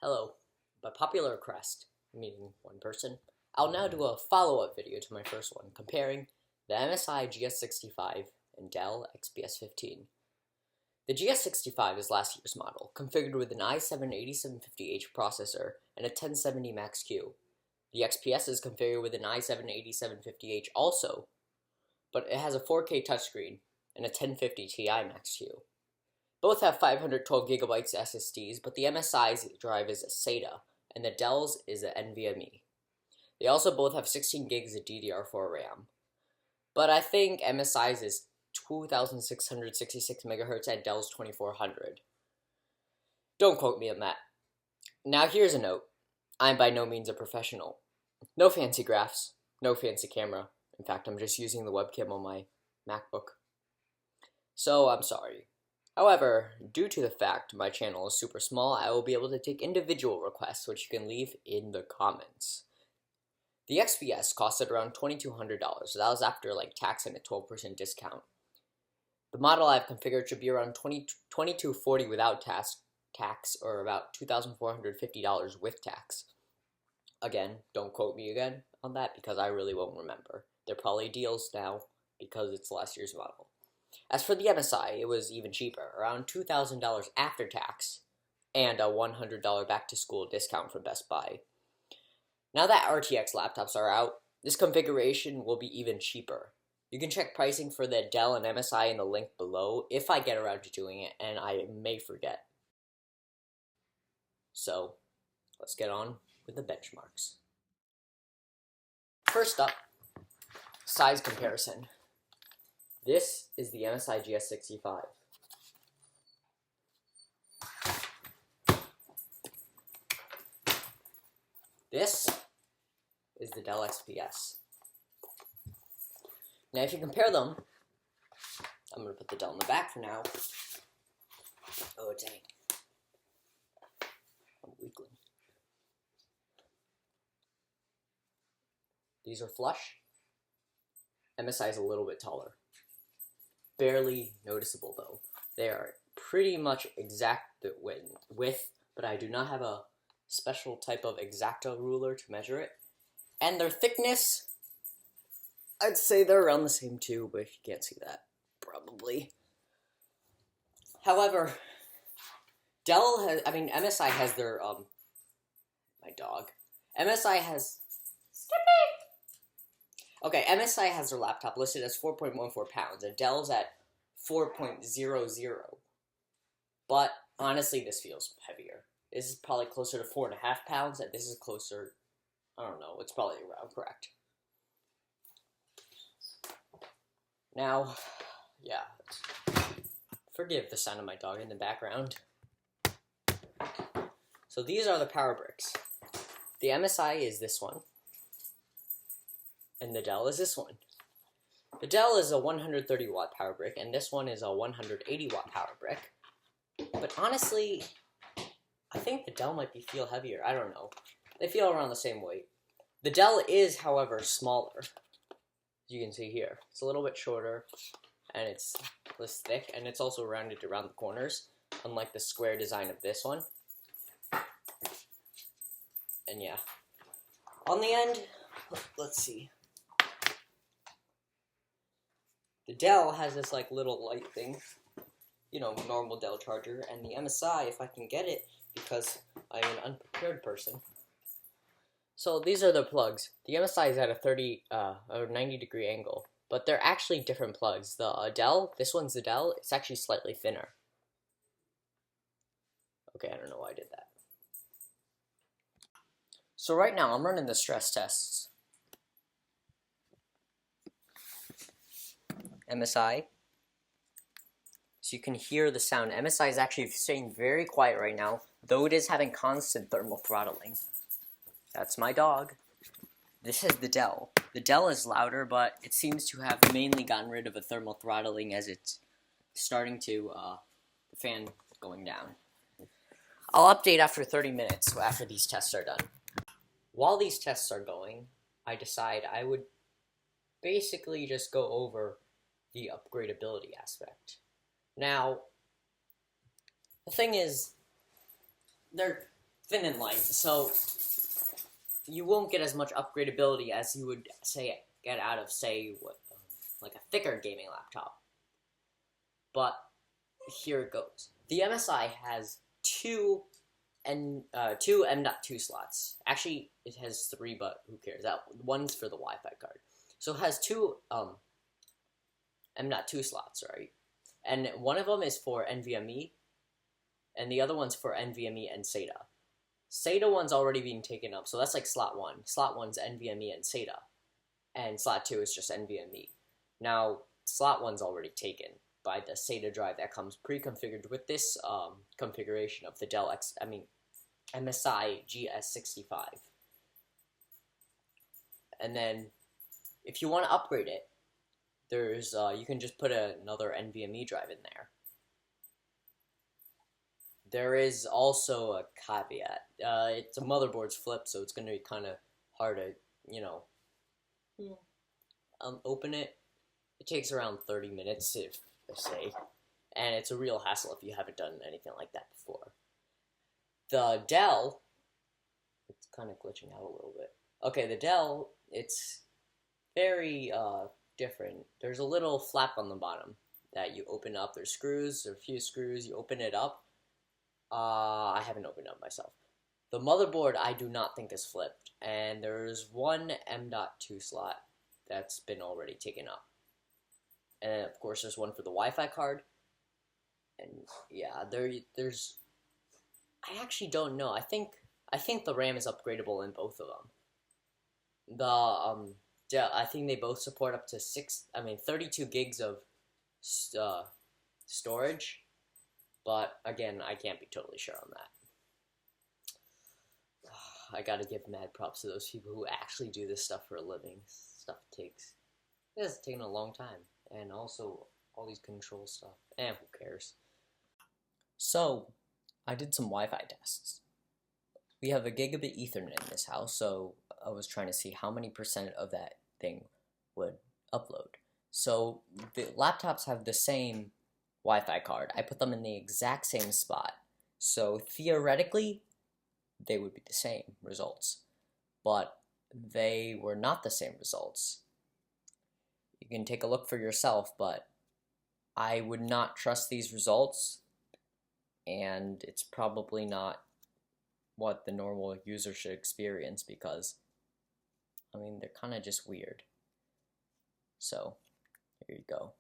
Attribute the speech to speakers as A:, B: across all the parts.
A: Hello. By popular request, meaning one person, I'll now do a follow-up video to my first one, comparing the MSI GS65 and Dell XPS 15. The GS65 is last year's model, configured with an i7-8750H processor and a 1070 maxQ. The XPS is configured with an i7-8750H also, but it has a 4K touchscreen and a 1050 Ti maxQ. Both have 512GB SSDs, but the MSI's drive is a SATA, and the Dell's is an NVMe. They also both have 16 gigs of DDR4 RAM. But I think MSI's is 2666 MHz and Dell's 2400. Don't quote me on that. Now here's a note. I'm by no means a professional. No fancy graphs, no fancy camera. In fact, I'm just using the webcam on my MacBook. So I'm sorry. However, due to the fact my channel is super small, I will be able to take individual requests, which you can leave in the comments. The XPS costed around $2,200, so that was after tax and a 12% discount. The model I've configured should be around $2,240 without tax, or about $2,450 with tax. Again, don't quote me again on that because I really won't remember. They're probably deals now because it's last year's model. As for the MSI, it was even cheaper, around $2,000 after tax, and a $100 back-to-school discount from Best Buy. Now that RTX laptops are out, this configuration will be even cheaper. You can check pricing for the Dell and MSI in the link below if I get around to doing it, and I may forget. So, let's get on with the benchmarks. First up, size comparison. This is the MSI GS65. This is the Dell XPS. Now if you compare them, I'm going to put the Dell in the back for now. Oh dang. I'm a weakling. These are flush. MSI is a little bit taller. Barely noticeable though. They are pretty much exact width, but I do not have a special type of X-Acto ruler to measure it. And their thickness, I'd say they're around the same too, but if you can't see that, probably. However, MSI has their, my dog. MSI has, okay, MSI has their laptop listed as 4.14 pounds, and Dell's at 4.00. But honestly, this feels heavier. This is probably closer to 4.5 pounds, and this is closer, I don't know, it's probably around correct. Now, yeah, forgive the sound of my dog in the background. So these are the power bricks. The MSI is this one, and the Dell is this one. The Dell is a 130 watt power brick, and this one is a 180 watt power brick. But honestly, I think the Dell might feel heavier. I don't know. They feel around the same weight. The Dell is, however, smaller. As you can see here. It's a little bit shorter, and it's less thick, and it's also rounded around the corners, unlike the square design of this one. And yeah. On the end, let's see. The Dell has this little light thing, normal Dell charger, and the MSI, if I can get it, because I'm an unprepared person. So these are the plugs. The MSI is at a 90 degree angle, but they're actually different plugs. The Dell, this one's the Dell, it's actually slightly thinner. Okay, I don't know why I did that. So right now, I'm running the stress tests. MSI. So you can hear the sound. MSI is actually staying very quiet right now, though it is having constant thermal throttling. That's my dog. This is the Dell. The Dell is louder, but it seems to have mainly gotten rid of a thermal throttling as it's starting to, the fan going down. I'll update after 30 minutes, after these tests are done. While these tests are going, I decide I would basically just go over the upgradeability aspect. Now, the thing is, they're thin and light, so you won't get as much upgradability as you would get out of like a thicker gaming laptop. But here it goes. The MSI has two M.2 slots. Actually, it has 3, but who cares? One's for the Wi-Fi card. So it has two M.2 slots, right? And one of them is for NVMe, and the other one's for NVMe and SATA. SATA one's already being taken up, so that's like slot 1. Slot 1's NVMe and SATA, and slot 2 is just NVMe. Now, slot 1's already taken by the SATA drive that comes pre-configured with this configuration of the MSI GS65. And then, if you want to upgrade it, there's you can just put another NVMe drive in there. There is also a caveat. It's a motherboard's flip, so it's going to be kind of hard to, open it. It takes around 30 minutes, if I say, and it's a real hassle if you haven't done anything like that before. The Dell, it's kind of glitching out a little bit. Okay, the Dell, it's very different. There's a little flap on the bottom that you open up. There's screws, there are a few screws, you open it up. I haven't opened it up myself. The motherboard I do not think is flipped, and there's one M.2 slot that's been already taken up. And of course there's one for the Wi-Fi card. And yeah, there's I actually don't know. I think the RAM is upgradable in both of them. I think they both support up to 32 gigs of storage. But again, I can't be totally sure on that. I gotta give mad props to those people who actually do this stuff for a living. It has taken a long time. And also, all these control stuff. Who cares? So, I did some Wi-Fi tests. We have a gigabit Ethernet in this house, so I was trying to see how many percent of that thing would upload. So, the laptops have the same Wi-Fi card. I put them in the exact same spot. So theoretically, they would be the same results. But they were not the same results. You can take a look for yourself, but I would not trust these results, and it's probably not what the normal user should experience because, they're kind of just weird. So, here you go.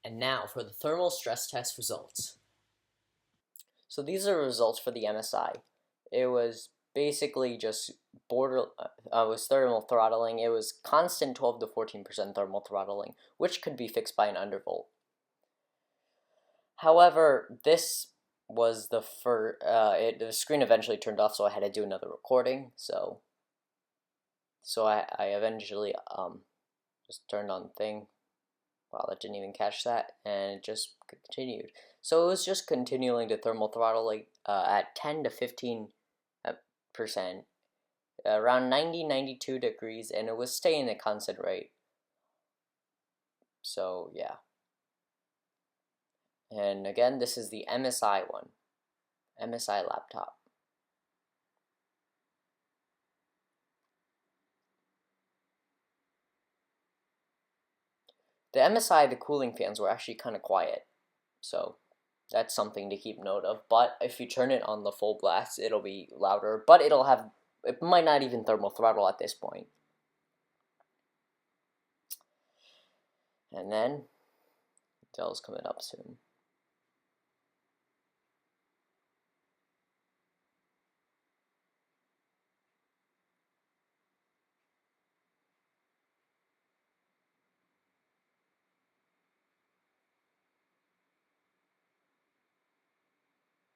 A: And now for the thermal stress test results. So these are the results for the MSI. It was basically just was thermal throttling. It was constant 12 to 14% thermal throttling, which could be fixed by an undervolt. However, this was the the screen eventually turned off, so I had to do another recording. So I eventually just turned on the thing. Wow, that didn't even catch that, and it just continued. So it was just continuing to thermal throttle at 10 to 15%, around 92 degrees, and it was staying at constant rate. So yeah. And again, this is the MSI one, MSI laptop. The MSI, the cooling fans were actually kind of quiet, so that's something to keep note of. But if you turn it on the full blast, it'll be louder, but it might not even thermal throttle at this point. And then, Dell's coming up soon.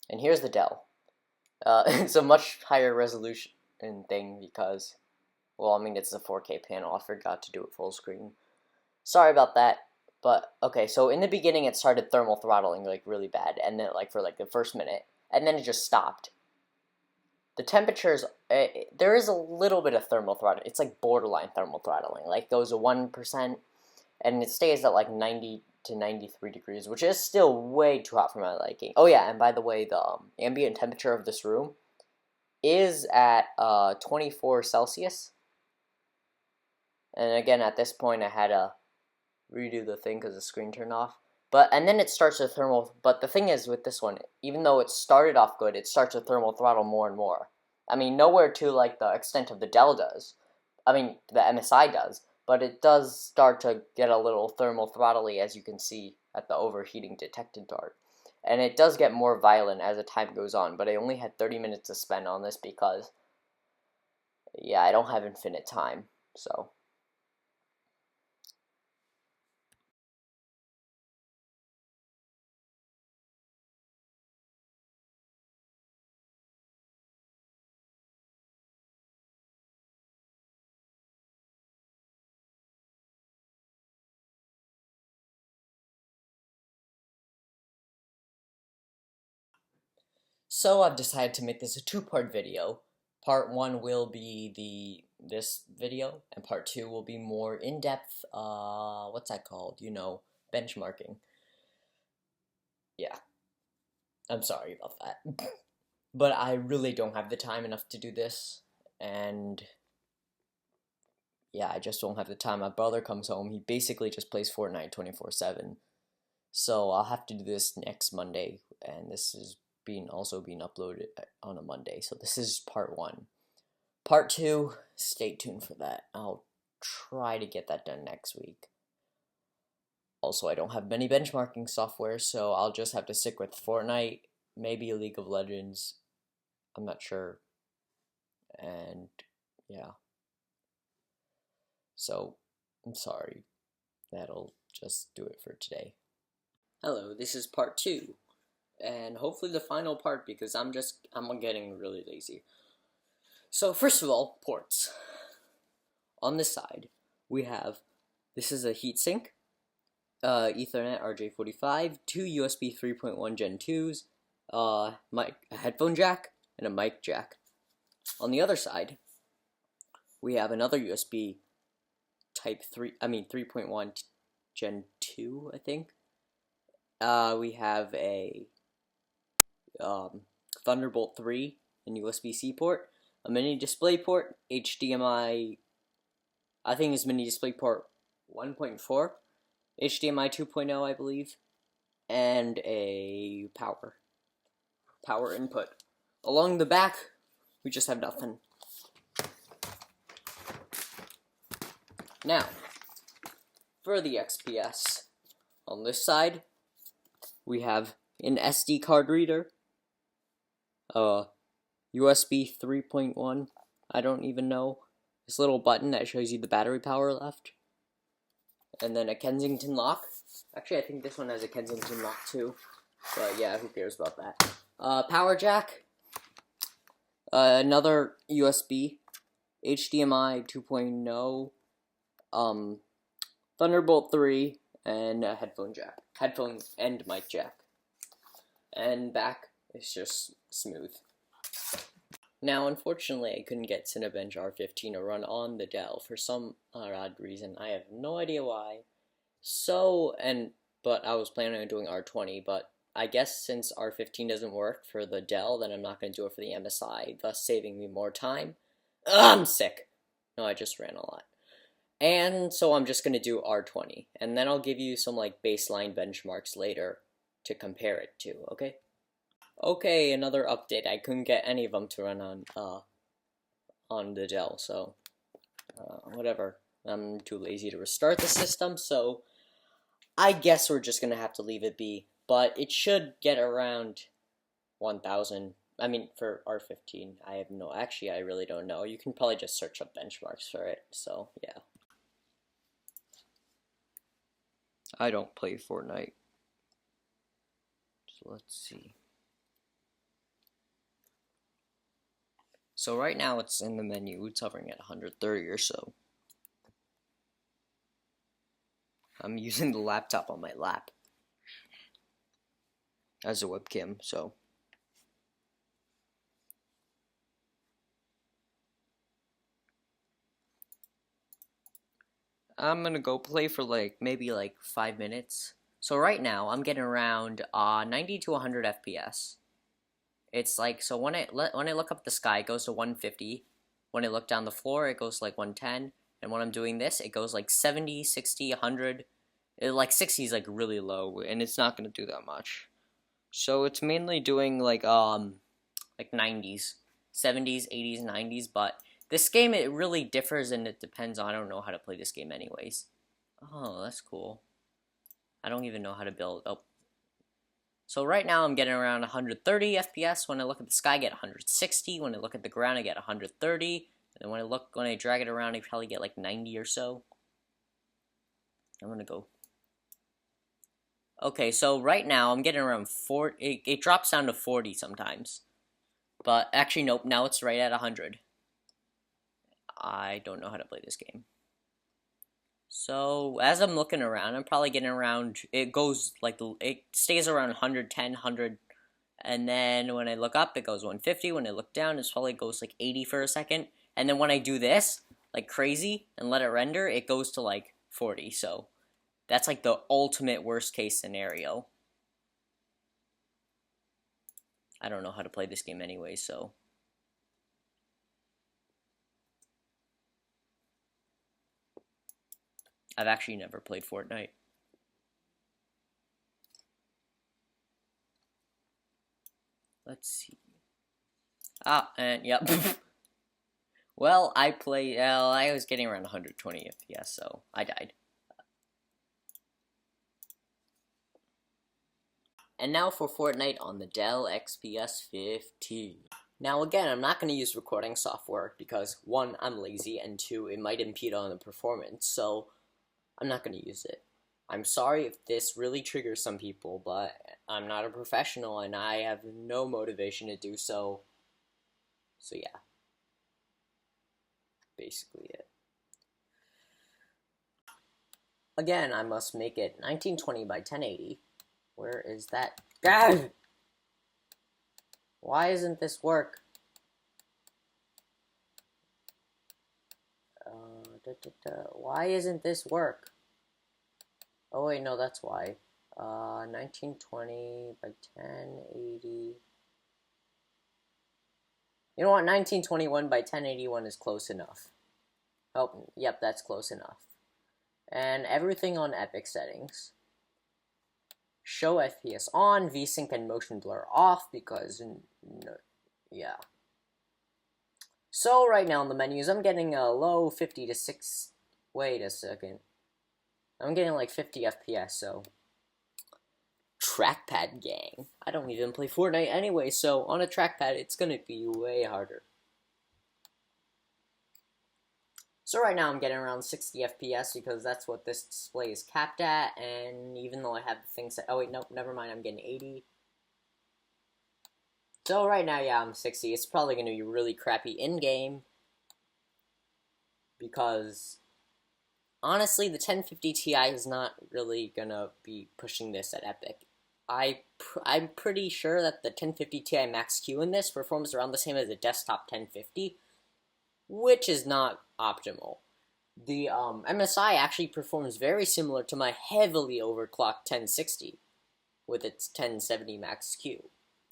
A: And here's the Dell. It's a much higher resolution thing because, well, it's a 4K panel. I forgot to do it full screen. Sorry about that. But, okay, so in the beginning it started thermal throttling, really bad, and then, for the first minute, and then it just stopped. the temperatures, there is a little bit of thermal throttling. It's like borderline thermal throttling. Like, goes to 1%, and it stays at like 90 to 93 degrees, which is still way too hot for my liking. Oh yeah, and by the way, the ambient temperature of this room is at 24 Celsius. And again, at this point, I had to redo the thing because the screen turned off. And then it starts to thermal. But the thing is with this one, even though it started off good, it starts to thermal throttle more and more. I mean, nowhere to like the extent of the Dell does. I mean, the MSI does. But it does start to get a little thermal throttly, as you can see at the overheating detected dart. And it does get more violent as the time goes on. But I only had 30 minutes to spend on this because, yeah, I don't have infinite time. So. So I've decided to make this a two-part video. Part 1 will be this video, and part 2 will be more in-depth, what's that called? You know, benchmarking. Yeah, I'm sorry about that. But I really don't have the time enough to do this, and yeah, I just don't have the time. My brother comes home, he basically just plays Fortnite 24/7. So I'll have to do this next Monday, and this is also being uploaded on a Monday. So this is part 1. Part 2, stay tuned for that. I'll try to get that done next week. Also, I don't have many benchmarking software, so I'll just have to stick with Fortnite, maybe League of Legends. I'm not sure. And yeah. So, I'm sorry. That'll just do it for today. Hello, this is part 2. And hopefully the final part, because I'm getting really lazy. So first of all, ports. On this side, we have, this is a heatsink, Ethernet RJ45, 2 USB 3.1 Gen 2s, a headphone jack, and a mic jack. On the other side, we have another USB type 3.1 Gen 2, I think. We have a Thunderbolt 3 and USB-C port, a mini display port, HDMI, I think it's mini display port 1.4, HDMI 2.0, I believe, and a power input. Along the back, we just have nothing. Now, for the XPS, on this side, we have an SD card reader, USB 3.1, I don't even know, this little button that shows you the battery power left, and then a Kensington lock. Actually, I think this one has a Kensington lock too, but yeah, who cares about that. Power jack, another USB, HDMI 2.0, Thunderbolt 3, and a headphone and mic jack. And back is just smooth. Now, unfortunately, I couldn't get Cinebench R15 to run on the Dell for some odd reason. I have no idea why. But I was planning on doing R20, but I guess since R15 doesn't work for the Dell, then I'm not going to do it for the MSI, thus saving me more time. I'm sick. No, I just ran a lot. And so I'm just going to do R20, and then I'll give you some like baseline benchmarks later to compare it to, okay? Okay, another update. I couldn't get any of them to run on the Dell, so whatever. I'm too lazy to restart the system, so I guess we're just gonna have to leave it be. But it should get around 1,000. I mean, for R15, actually, I really don't know. You can probably just search up benchmarks for it, so yeah. I don't play Fortnite. So let's see. So right now it's in the menu, it's hovering at 130 or so. I'm using the laptop on my lap as a webcam, so. I'm gonna go play for maybe 5 minutes. So right now I'm getting around 90 to 100 FPS. It's so when I look up the sky, it goes to 150. When I look down the floor, it goes to 110. And when I'm doing this, it goes 70, 60, 100. 60 is really low, and it's not gonna do that much. So it's mainly doing 90s, 70s, 80s, 90s. But this game, it really differs, and it depends on. I don't know how to play this game anyways. Oh, that's cool. I don't even know how to build. Oh. So right now I'm getting around 130 FPS. When I look at the sky, I get 160. When I look at the ground, I get 130. And when I drag it around, I probably get 90 or so. I'm gonna go. Okay, so right now I'm getting around 40. It drops down to 40 sometimes. But actually, nope. Now it's right at 100. I don't know how to play this game. So as I'm looking around, I'm probably getting around. It goes it stays around 110, 100, and then when I look up, it goes 150. When I look down, it probably goes 80 for a second, and then when I do this crazy and let it render, it goes to 40. So that's the ultimate worst case scenario. I don't know how to play this game anyway, so. I've actually never played Fortnite. Let's see. And yep. Well, I was getting around 120 FPS, so I died. And now for Fortnite on the Dell XPS 15. Now again, I'm not going to use recording software because 1, I'm lazy, and 2, it might impede on the performance, so I'm not going to use it. I'm sorry if this really triggers some people, but I'm not a professional and I have no motivation to do so. So yeah. Basically it. Again, I must make it 1920 by 1080. Where is that? God! Why isn't this work? Why isn't this work? Oh wait, no, that's why. 1920 by 1080. You know what? 1921 by 1081 is close enough. Oh, yep, that's close enough. And everything on Epic settings. Show FPS on, VSync and motion blur off because, no, yeah. So right now in the menus, I'm getting a low 50 to 6. Wait a second. I'm getting 50 FPS, so. Trackpad gang. I don't even play Fortnite anyway, so on a trackpad, it's gonna be way harder. So right now I'm getting around 60 FPS because that's what this display is capped at, and even though I have the thing set, oh wait, nope, never mind, I'm getting 80. So right now, yeah, I'm 60. It's probably gonna be really crappy in-game because honestly, the 1050 Ti is not really gonna be pushing this at Epic. I'm pretty sure that the 1050 Ti maxQ in this performs around the same as a desktop 1050, which is not optimal. The MSI actually performs very similar to my heavily overclocked 1060 with its 1070 maxQ.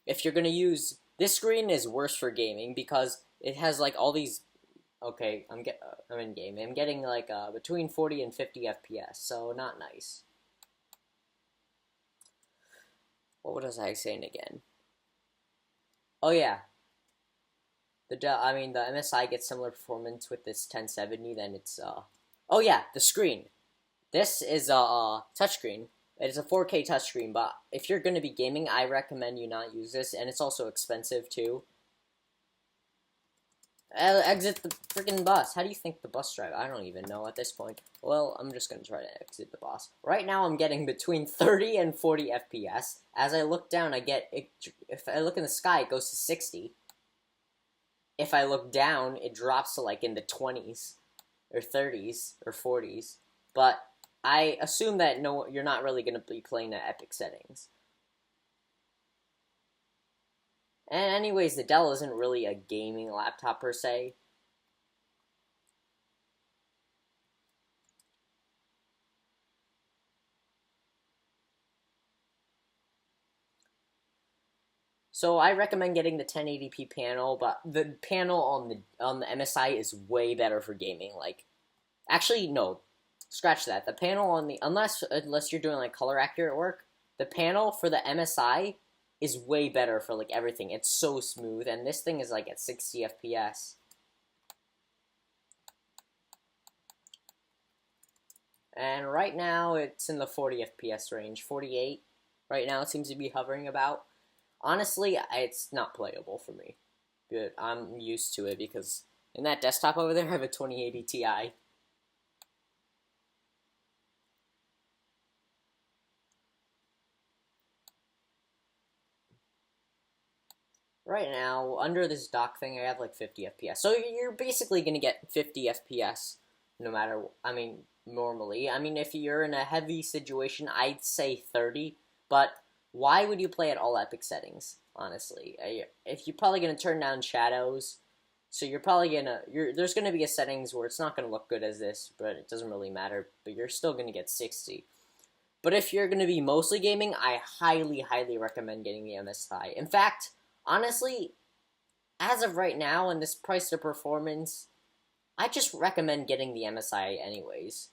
A: If you're gonna use this screen is worse for gaming because it has all these. Okay, I'm in game. I'm getting between 40 and 50 FPS, so not nice. What was I saying again? Oh yeah. The MSI gets similar performance with this 1070 than its oh yeah, the screen. This is a touchscreen. It is a 4K touchscreen, but if you're going to be gaming, I recommend you not use this, and it's also expensive too. Exit the freaking bus. How do you think the bus driver? I don't even know at this point. Well, I'm just going to try to exit the bus. Right now, I'm getting between 30 and 40 FPS. As I look down, if I look in the sky, it goes to 60. If I look down, it drops to in the 20s, or 30s, or 40s. But I assume that you're not really going to be playing at Epic settings. And anyways, the Dell isn't really a gaming laptop per se. So I recommend getting the 1080p panel, but the panel on the MSI is way better for gaming. Like, actually, no, scratch that. The panel on the unless you're doing like color accurate work, the panel for the MSI is way better for like everything. It's so smooth, and this thing is like at 60 FPS. And right now it's in the 40 FPS range, 48. Right now it seems to be hovering about. Honestly, it's not playable for me. But I'm used to it because in that desktop over there I have a 2080 Ti. Right now, under this dock thing, I have like 50 FPS. So you're basically going to get 50 FPS no matter, I mean, normally. I mean, if you're in a heavy situation, I'd say 30. But why would you play at all epic settings, honestly? If you're probably going to turn down shadows, so you're probably going to, there's going to be a settings where it's not going to look good as this, but it doesn't really matter. But you're still going to get 60. But if you're going to be mostly gaming, I highly, highly recommend getting the MSI. In fact, honestly, as of right now, in this price to performance, I just recommend getting the MSI anyways.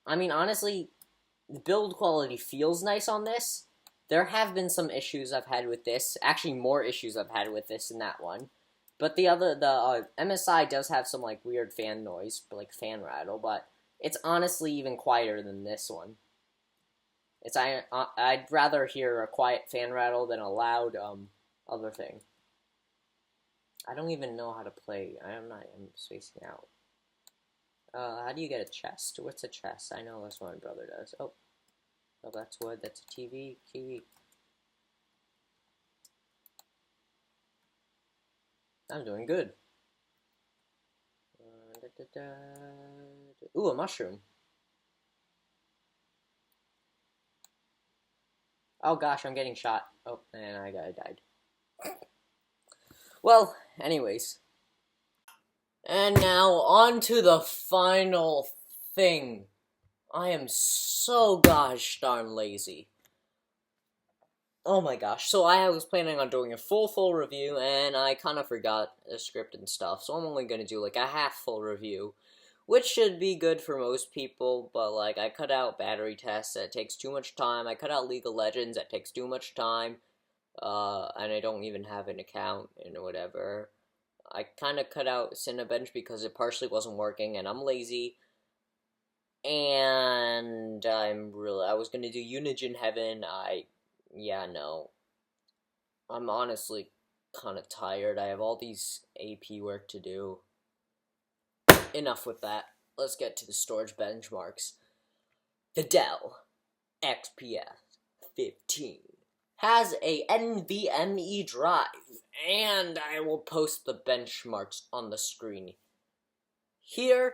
A: I mean, honestly, the build quality feels nice on this. There have been some issues I've had with this. Actually, more issues I've had with this than that one. But the MSI does have some, like, weird fan noise, like fan rattle, but it's honestly even quieter than this one. I'd rather hear a quiet fan rattle than a loud, other thing. I don't even know how to play. I'm spacing out. How do you get a chest? What's a chest? I know that's what my brother does. Oh, that's wood. That's a TV. I'm doing good. Ooh, a mushroom. Oh gosh, I'm getting shot. Oh, and I died. Well, anyways. And now, on to the final thing. I am so gosh darn lazy. Oh my gosh. So I was planning on doing a full review, and I kind of forgot the script and stuff, so I'm only going to do like a half full review, which should be good for most people, but like I cut out battery tests, that takes too much time, I cut out League of Legends, that takes too much time, and I don't even have an account and whatever. I kind of cut out Cinebench because it partially wasn't working, and I'm lazy. And I was gonna do Unigine Heaven. No. I'm honestly kind of tired. I have all these AP work to do. Enough with that. Let's get to the storage benchmarks. The Dell XPS 15 has a NVMe drive, and I will post the benchmarks on the screen. Here's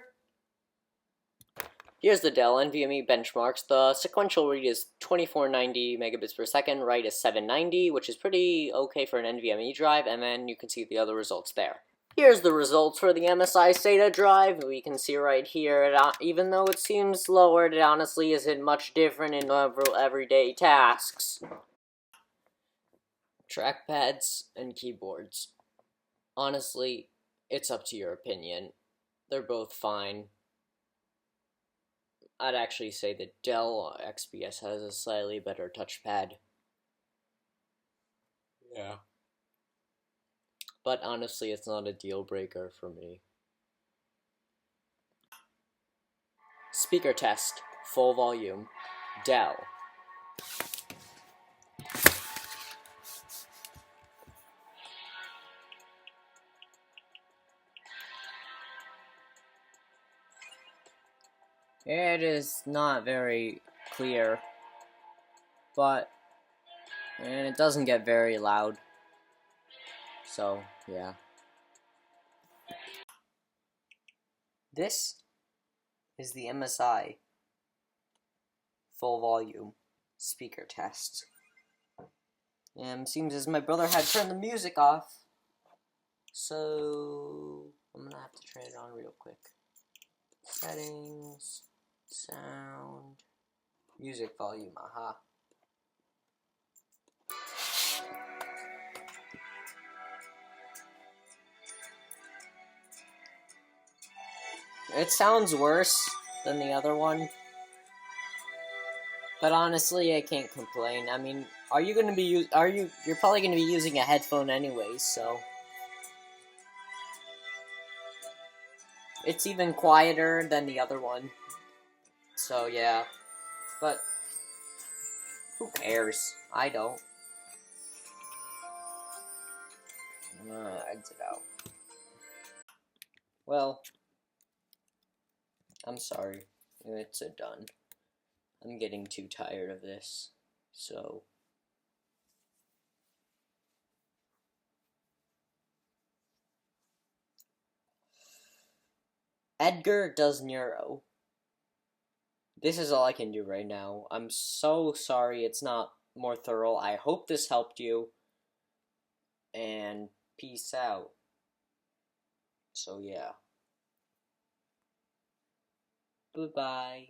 A: the Dell NVMe benchmarks. The sequential read is 2490 megabits per second, write is 790, which is pretty okay for an NVMe drive, and then you can see the other results there. Here's the results for the MSI SATA drive. We can see right here, even though it seems slower, it honestly isn't much different in everyday tasks. Trackpads and keyboards. Honestly, it's up to your opinion. They're both fine. I'd actually say the Dell XPS has a slightly better touchpad. Yeah. But honestly, it's not a deal breaker for me. Speaker test, full volume, Dell. It is not very clear, and it doesn't get very loud, so yeah. This is the MSI full volume speaker test. Seems as my brother had turned the music off, so I'm gonna have to turn it on real quick. Settings, sound, music volume, aha. It sounds worse than the other one, but honestly, I can't complain. I mean, you're probably gonna be using a headphone anyways, so it's even quieter than the other one. So yeah, but who cares? I don't. I'm gonna exit out. Well, I'm sorry. It's done. I'm getting too tired of this. So, Edgar does Neuro. This is all I can do right now. I'm so sorry it's not more thorough. I hope this helped you. And peace out. So yeah. Goodbye.